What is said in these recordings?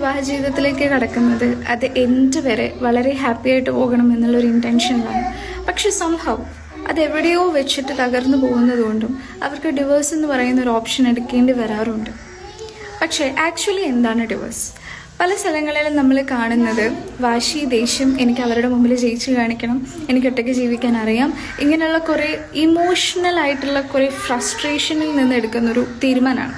വിവാഹ ജീവിതത്തിലേക്ക് കടക്കുന്നത് അത് എൻഡ് വരെ വളരെ ഹാപ്പി ആയിട്ട് പോകണം എന്നുള്ളൊരു ഇൻറ്റൻഷനിലാണ്. പക്ഷെ സംഭവം അതെവിടെയോ വെച്ചിട്ട് തകർന്നു പോകുന്നതുകൊണ്ടും അവർക്ക് ഡിവോഴ്സ് എന്ന് പറയുന്ന ഒരു ഓപ്ഷൻ എടുക്കേണ്ടി വരാറുണ്ട്. പക്ഷേ ആക്ച്വലി എന്താണ് ഡിവോഴ്സ്? പല സ്ഥലങ്ങളിലും നമ്മൾ കാണുന്നത് വാശി, ദേഷ്യം, എനിക്ക് അവരുടെ മുമ്പിൽ ജയിച്ച് കാണിക്കണം, എനിക്ക് ഒറ്റയ്ക്ക് ജീവിക്കാൻ അറിയാം, ഇങ്ങനെയുള്ള കുറേ ഇമോഷണൽ ആയിട്ടുള്ള കുറേ ഫ്രസ്ട്രേഷനിൽ നിന്ന് എടുക്കുന്നൊരു തീരുമാനമാണ്.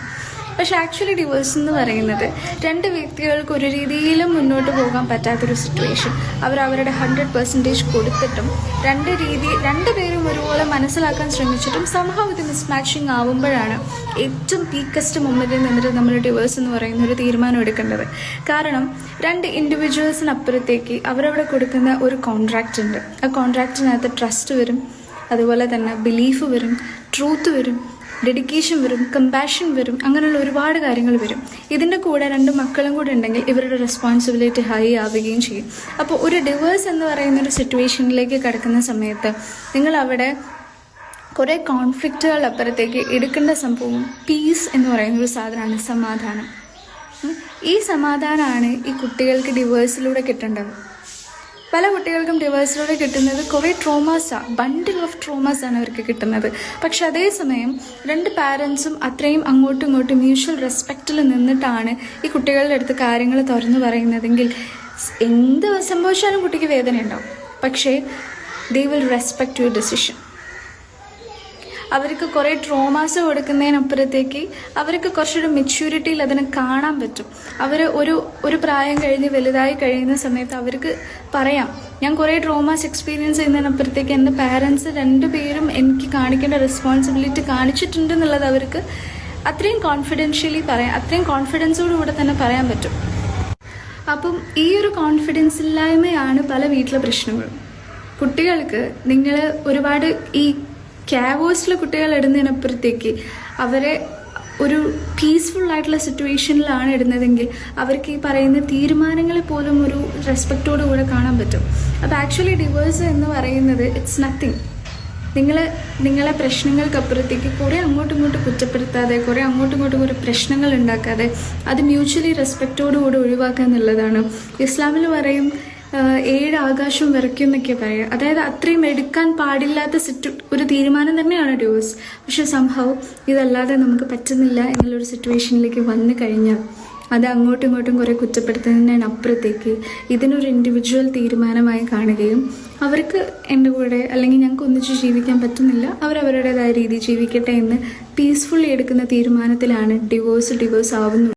പക്ഷെ ആക്ച്വലി ഡിവോഴ്സ് എന്ന് പറയുന്നത് രണ്ട് വ്യക്തികൾക്ക് ഒരു രീതിയിലും മുന്നോട്ട് പോകാൻ പറ്റാത്തൊരു സിറ്റുവേഷൻ. അവരവരുടെ 100% കൊടുത്തിട്ടും രണ്ടുപേരും ഒരുപോലെ മനസ്സിലാക്കാൻ ശ്രമിച്ചിട്ടും സംഭവം ഇത് മിസ്മാച്ചിങ് ആവുമ്പോഴാണ് ഏറ്റവും പീക്കസ്റ്റ് മൊമെന്റിൽ നിന്നിട്ട് നമ്മൾ ഡിവോഴ്സ് എന്ന് പറയുന്ന ഒരു തീരുമാനം എടുക്കേണ്ടത്. കാരണം രണ്ട് ഇൻഡിവിജ്വൽസിനപ്പുറത്തേക്ക് അവരവിടെ കൊടുക്കുന്ന ഒരു കോൺട്രാക്റ്റ് ഉണ്ട്. ആ കോൺട്രാക്റ്റിനകത്ത് ട്രസ്റ്റ് വരും, അതുപോലെ തന്നെ ബിലീഫ് വരും, ട്രൂത്ത് വരും, ഡെഡിക്കേഷൻ വരും, കമ്പാഷൻ വരും, അങ്ങനെയുള്ള ഒരുപാട് കാര്യങ്ങൾ വരും. ഇതിൻ്റെ കൂടെ രണ്ട് മക്കളും കൂടെ ഉണ്ടെങ്കിൽ ഇവരുടെ റെസ്പോൺസിബിലിറ്റി ഹൈ ആവുകയും ചെയ്യും. അപ്പോൾ ഒരു ഡിവോഴ്സ് എന്ന് പറയുന്ന ഒരു സിറ്റുവേഷനിലേക്ക് കിടക്കുന്ന സമയത്ത് നിങ്ങൾ അവിടെ കുറേ കോൺഫ്ലിക്റ്റുകൾ അപ്പുറത്തേക്ക് എടുക്കേണ്ട സംഭവം പീസ് എന്ന് പറയുന്ന ഒരു സാധനമാണ്, സമാധാനം. ഈ സമാധാനമാണ് ഈ കുട്ടികൾക്ക് ഡിവോഴ്സിലൂടെ കിട്ടേണ്ടത്. പല കുട്ടികൾക്കും ഡിവോഴ്സിലൂടെ കിട്ടുന്നത് കുറേ ട്രോമാസാണ്, ബണ്ടിൽ ഓഫ് ട്രോമാസാണ് അവർക്ക് കിട്ടുന്നത്. പക്ഷെ അതേസമയം രണ്ട് പാരൻസും അത്രയും അങ്ങോട്ടും ഇങ്ങോട്ടും മ്യൂച്വൽ റെസ്പെക്റ്റിൽ നിന്നിട്ടാണ് ഈ കുട്ടികളുടെ അടുത്ത് കാര്യങ്ങൾ തുറന്നു പറയുന്നതെങ്കിൽ എന്ത് സംഭവിച്ചാലും കുട്ടിക്ക് വേദന ഉണ്ടാവും. പക്ഷേ they will respect your decision. അവർക്ക് കുറേ ട്രോമാസ് കൊടുക്കുന്നതിനപ്പുറത്തേക്ക് അവർക്ക് കുറച്ചൊരു മെച്യൂരിറ്റിയിൽ അതിനെ കാണാൻ പറ്റും. അവർ ഒരു പ്രായം കഴിഞ്ഞ് വലുതായി കഴിയുന്ന സമയത്ത് അവർക്ക് പറയാം, ഞാൻ കുറേ ട്രോമാസ് എക്സ്പീരിയൻസ് ചെയ്യുന്നതിനപ്പുറത്തേക്ക് എൻ്റെ പാരൻസ് രണ്ടുപേരും എനിക്ക് കാണിക്കേണ്ട റെസ്പോൺസിബിലിറ്റി കാണിച്ചിട്ടുണ്ട് എന്നുള്ളത് അവർക്ക് അത്രയും കോൺഫിഡൻഷ്യലി പറയാം, അത്രയും കോൺഫിഡൻസോടുകൂടെ തന്നെ പറയാൻ പറ്റും. അപ്പം ഈ ഒരു കോൺഫിഡൻസ് ഇല്ലായ്മയാണ് പല വീട്ടിലെ പ്രശ്നങ്ങളും. കുട്ടികൾക്ക് നിങ്ങൾ ഒരുപാട് ഈ ക്യാവോസിൽ കുട്ടികൾ ഇടുന്നതിനപ്പുറത്തേക്ക് അവരെ ഒരു പീസ്ഫുൾ ആയിട്ടുള്ള സിറ്റുവേഷനിലാണ് ഇടുന്നതെങ്കിൽ അവർക്ക് ഈ പറയുന്ന തീരുമാനങ്ങളെ പോലും ഒരു റെസ്പെക്റ്റോടു കൂടെ കാണാൻ പറ്റും. അപ്പോൾ ആക്ച്വലി ഡിവോഴ്സ് എന്ന് പറയുന്നത് ഇറ്റ്സ് നത്തിങ്. നിങ്ങളെ പ്രശ്നങ്ങൾക്കപ്പുറത്തേക്ക് കുറേ അങ്ങോട്ടും ഇങ്ങോട്ടും കുറ്റപ്പെടുത്താതെ, കുറേ അങ്ങോട്ടും ഇങ്ങോട്ടും കുറേ പ്രശ്നങ്ങൾ ഉണ്ടാക്കാതെ അത് മ്യൂച്വലി റെസ്പെക്റ്റോടുകൂടി ഒഴിവാക്കുക എന്നുള്ളതാണ്. ഇസ്ലാമിൽ പറയും 7 ആകാശവും വിറയ്ക്കും എന്നൊക്കെ പറയുക. അതായത് അത്രയും എടുക്കാൻ പാടില്ലാത്ത ഒരു തീരുമാനം തന്നെയാണ് ഡിവോഴ്സ്. പക്ഷെ സംഭവം ഇതല്ലാതെ നമുക്ക് പറ്റുന്നില്ല എന്നുള്ളൊരു സിറ്റുവേഷനിലേക്ക് വന്നു കഴിഞ്ഞാൽ അത് അങ്ങോട്ടും ഇങ്ങോട്ടും കുറേ കുറ്റപ്പെടുത്തുന്നതിനപ്പുറത്തേക്ക് ഇതിനൊരു ഇൻഡിവിജ്വൽ തീരുമാനമായി കാണുകയും അവർക്ക് എൻ്റെ കൂടെ അല്ലെങ്കിൽ ഞങ്ങൾക്ക് ഒന്നിച്ച് ജീവിക്കാൻ പറ്റുന്നില്ല, അവരവരുടേതായ രീതിയിൽ ജീവിക്കട്ടെ എന്ന് പീസ്ഫുള്ളി എടുക്കുന്ന തീരുമാനത്തിലാണ് ഡിവോഴ്സ് ആവുന്നത്.